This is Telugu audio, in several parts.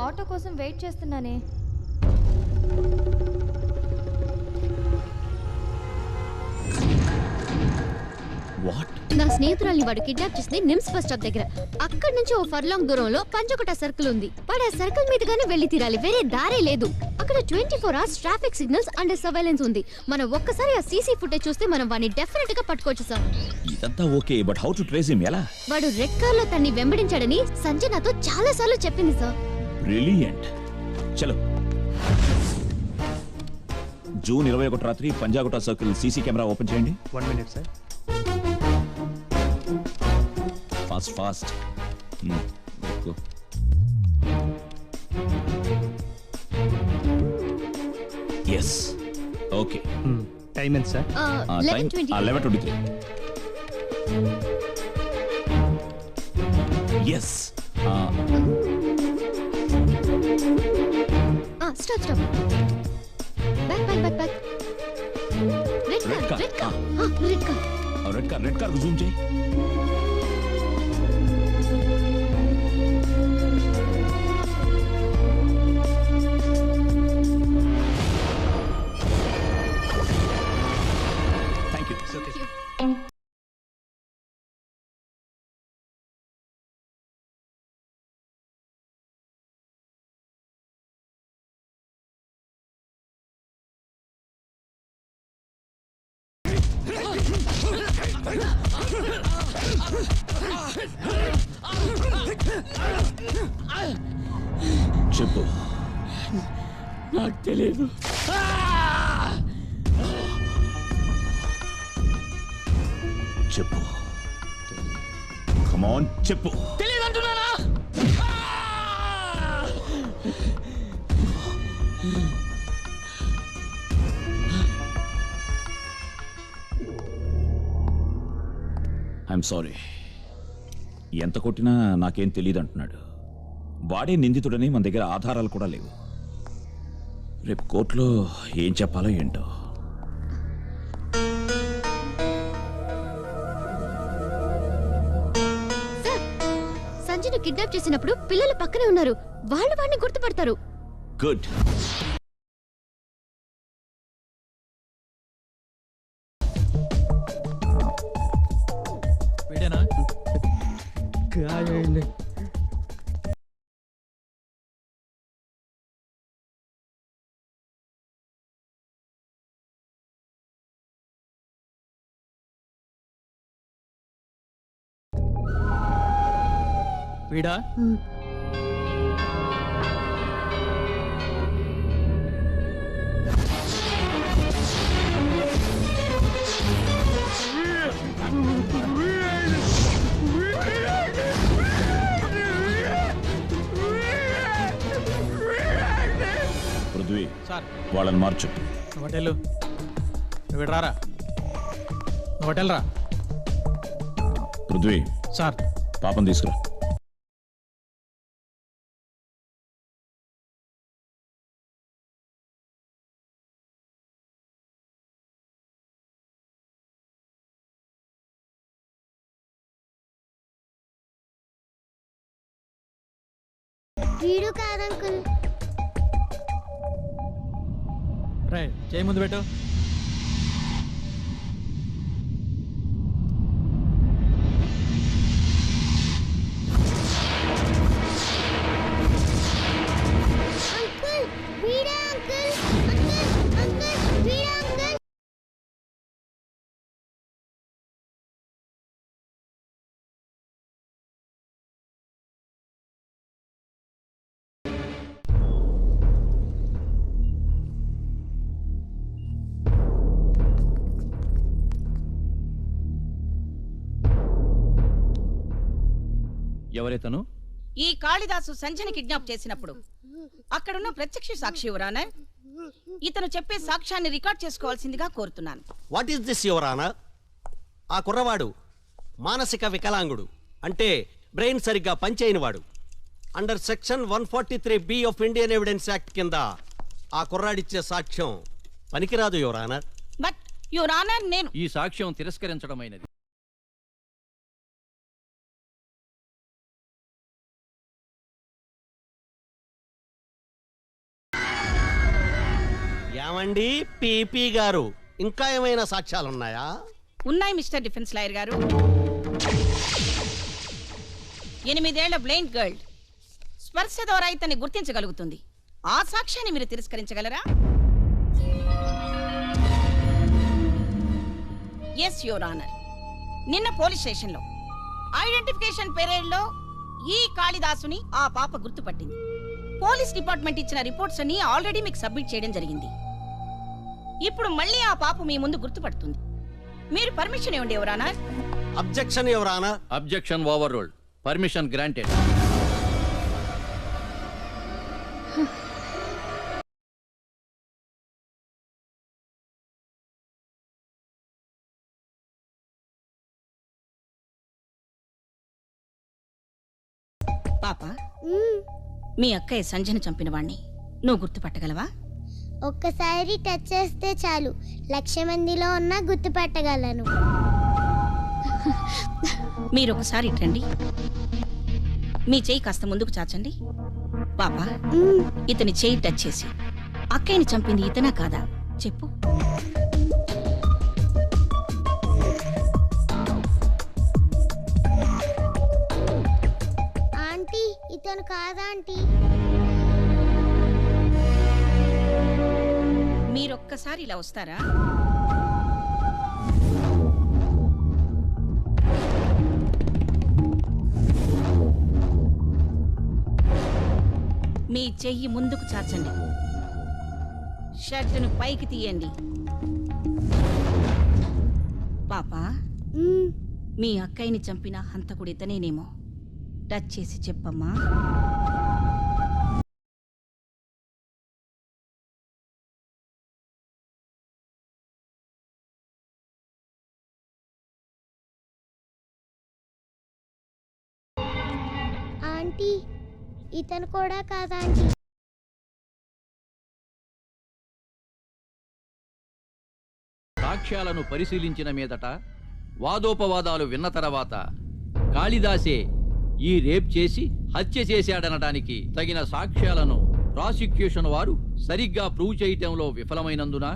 ఆటో కోసం వెయిట్ చేస్తున్నానే. నా స్నేహితురాల్ని వాడు కిడ్నాప్ చేసింది నిమ్స్ బస్ స్టాప్ దగ్గర. అక్కడి నుంచి ఓ ఫర్లాంగ్ దూరంలో పంచకుట సర్కిల్ ఉంది. వాడు ఆ సర్కిల్ మీదుగానే వెళ్లి తీరాలి, వేరే దారే లేదు. అక్కడ 24 hours traffic signals and surveillance ఉంది. మనం ఒక్కసారి ఆ సీసీ ఫుటేజ్ చూస్తే మనం వాడిని డెఫినెట్ గా పట్టుకోవచ్చు సార్. ఇదంతా okay, but how to trace him? ఎలా? వాడు రెడ్ కార్ లో తన్ని వెంబడించాడని సంజయ్ నాతో చాలా సార్లు చెప్పింది సార్. బ్రిలియంట్. చలో, జూన్ 21 రాత్రి Panjagutta circle CC camera open చేయండి. 1 minute sir. Fast. Yes, okay. Time ఎంత sir? 11:20. 11:23. Yes. Stop. Back. Red car zoom చేయి. చెప్పు. నాకు తెలియదు. చెప్పు, కమాన్ చెప్పు. తెలియదు అంటున్నానా? I'm sorry. ఎంత కొట్టినా నాకేం తెలియదు అంటున్నాడు. వాడే నిందితుడని మన దగ్గర ఆధారాలు కూడా లేవు. రేపు కోర్టులో ఏం చెప్పాలో ఏంటో. సంజయ్ను కిడ్నాప్ చేసినప్పుడు పిల్లలు పక్కనే ఉన్నారు. వాళ్ళు వాడిని గుర్తుపడతారు. గుడ్. వీడేనా? కాదండి. వీడా? పృథ్వీ, సార్ వాళ్ళని మార్చు. హోటల్ నువ్వు రారా. హోటల్ రా. పృథ్వీ, సార్ పాపం తీసుకురా. వీడు కాదంకుల్. రే, చేయి ముందు పెట్టు. అంకుల్ వీడా అంకుల్. అంకుల్ వీడా అంకుల్. ఎవరైతను? ఈ కాళిదాసు సంజని కిడ్నాప్ చేసినప్పుడు అక్కడున్న ప్రత్యక్ష సాక్షి యువరానర్, ఇతను చెప్పే సాక్ష్యాన్ని రికార్డ్ చేసుకోవాల్సిందిగా కోరుతున్నాను. What is this your honour? ఆ కుర్రవాడు మానసిక వికలాంగుడు, అంటే బ్రెయిన్ సరిగ్గా పనిచేయనివాడు. Under section 143B of Indian evidence act కింద ఆ కుర్రాడిచ్చే సాక్ష్యం పనికిరాదు యువరానర్. బట్ యువరానర్, నేను ఈ సాక్ష్యం తిరస్కరించడమైనది. ఏమండి పిపి గారు, ఇంకా ఏమైనా సాక్ష్యాలున్నాయా? ఉన్నాయి మిస్టర్ డిఫెన్స్ లాయర్ గారు. 8 ఏళ్ల బ్లైండ్ గర్ల్ స్పర్శ ద్వారా ఇతన్ని గుర్తించగలుగుతుంది. ఆ సాక్ష్యాన్ని మీరు తిరస్కరించగలరా? Yes your honour. నిన్న పోలీస్ స్టేషన్లో ఐడెంటిఫికేషన్ పెరేడ్లో ఈ కాళిదాసుని ఆ పాప గుర్తుపట్టింది. పోలీస్ డిపార్ట్మెంట్ ఇచ్చిన రిపోర్ట్స్ అన్ని ఆల్రెడీ మీకు సబ్మిట్ చేయడం జరిగింది. ఇప్పుడు మళ్ళీ ఆ పాప మీ ముందు గుర్తుపడుతుంది. మీరు పర్మిషన్ ఇవ్వండి your honour. Objection your honour? Objection overruled. Permission granted. పాప, మీ అక్కయ్య సంజన చంపిన వాణ్ణి నువ్వు గుర్తుపట్టగలవా? ఒక్కసారి టచ్ చేస్తే చాలు, 1,00,000 మందిలో ఉన్నా గుర్తుపట్టగలను. మీరు ఒకసారి ఇటండి. మీ చెయ్యి కాస్త ముందుకు చాచండి. పాప, ఇతని చెయ్యి టచ్ చేసి అక్కయ్యని చంపింది ఇతనా కాదా చెప్పు. ఆంటీ, ఇతను కాదా ఆంటీ? మీరొక్కసారి ఇలా వస్తారా? మీ చెయ్యి ముందుకు చాచండి. షర్టును పైకి తీయండి. పాప, మీ అక్కయ్యని చంపిన హంతకుడు ఇతనేనేమో టచ్ చేసి చెప్పమ్మా. ఆంటీ, ఇతను కూడా కాదా ఆంటీ? సాక్ష్యాలను పరిశీలించిన మీదట వాదోపవాదాలు విన్న తర్వాత కాళిదాసే ఈ రేప్ చేసి హత్య చేశాడనడానికి తగిన సాక్ష్యాలను ప్రాసిక్యూషన్ వారు సరిగ్గా ప్రూవ్ చేయటంలో విఫలమైనందున,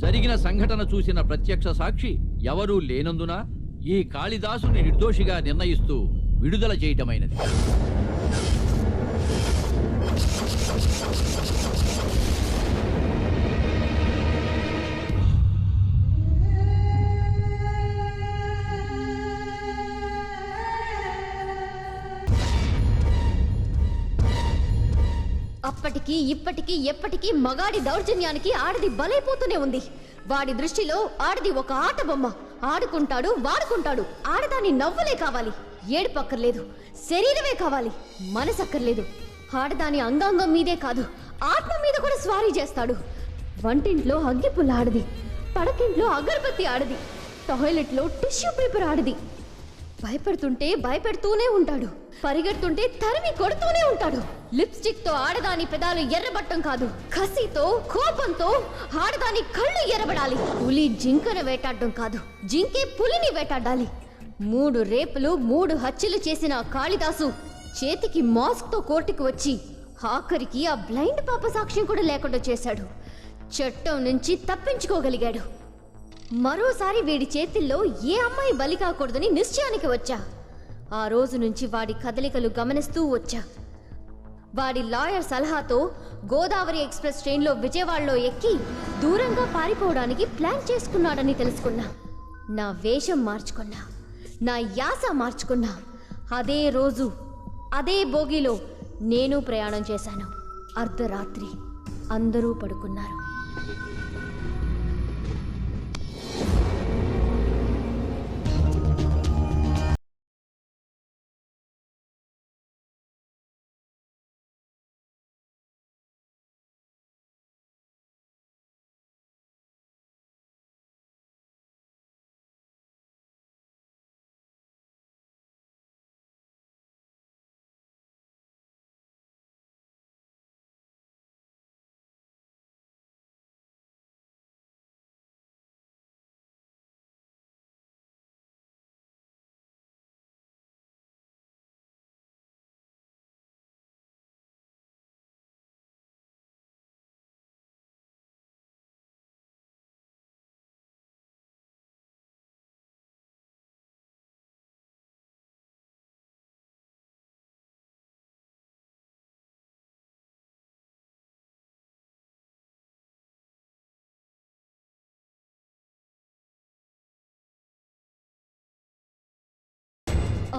జరిగిన సంఘటన చూసిన ప్రత్యక్ష సాక్షి ఎవరూ లేనందున ఈ కాళిదాసుని నిర్దోషిగా నిర్ణయిస్తూ విడుదల చేయటమైనది. అప్పటికి ఇప్పటికీ ఎప్పటికీ మగాడి దౌర్జన్యానికి ఆడది బలైపోతూనే ఉంది. వాడి దృష్టిలో ఆడది ఒక ఆట బొమ్మ. ఆడుకుంటాడు, వాడుకుంటాడు. ఆడదాని నవ్వులే కావాలి, ఏడుపక్కర్లేదు. శరీరమే కావాలి, మనసక్కర్లేదు. ఆడదాని అంగాంగం మీదే కాదు, ఆత్మ మీద కూడా స్వారీ చేస్తాడు. వంటింట్లో అగ్గిపుల్ల ఆడది, పడకింట్లో అగరబత్తి ఆడది, టాయిలెట్లో టిష్యూ పేపర్ ఆడది. భయపడుతుంటే భయపెడుతూనే ఉంటాడు, పరిగెడుతుంటే తరిమి కొడుతూనే ఉంటాడు. లిప్స్టిక్ తో ఆడదాని పెదాలు ఎర్రబట్టం కాదు, కసితో కోపంతో ఆడదాని కళ్ళు ఎర్రబడాలి. పులి జింకను వేటాడడం కాదు, జింకే పులిని వేటాడాలి. 3 రేపులు 3 హత్యలు చేసిన కాళిదాసు చేతికి మాస్క్ తో కోర్టుకు వచ్చి ఆఖరికి ఆ బ్లైండ్ పాప సాక్ష్యం కూడా లేకుండా చేశాడు. చట్టం నుంచి తప్పించుకోగలిగాడు. మరోసారి వీడి చేతిల్లో ఏ అమ్మాయి బలి కాకూడదని నిశ్చయానికి వచ్చా. ఆ రోజు నుంచి వాడి కదలికలు గమనిస్తూ వచ్చా. వాడి లాయర్ సలహాతో గోదావరి ఎక్స్ప్రెస్ ట్రైన్లో విజయవాడలో ఎక్కి దూరంగా పారిపోవడానికి ప్లాన్ చేసుకున్నాడని తెలుసుకున్నా. నా వేషం మార్చుకున్నా, నా యాస మార్చుకున్నా. అదే రోజు అదే బోగిలో నేను ప్రయాణం చేశాను. అర్ధరాత్రి అందరూ పడుకున్నారు.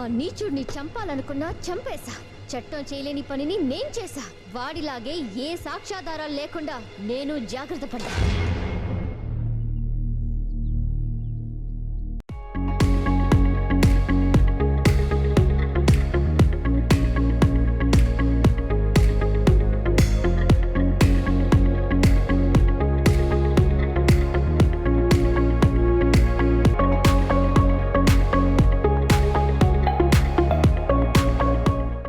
ఆ నీచుడిని చంపాలనుకున్నా చంపేశా. చట్టం చేయలేని పనిని నేను చేశా. వాడిలాగే ఏ సాక్ష్యాధారాలు లేకుండా నేను జాగ్రత్త పడ్డా.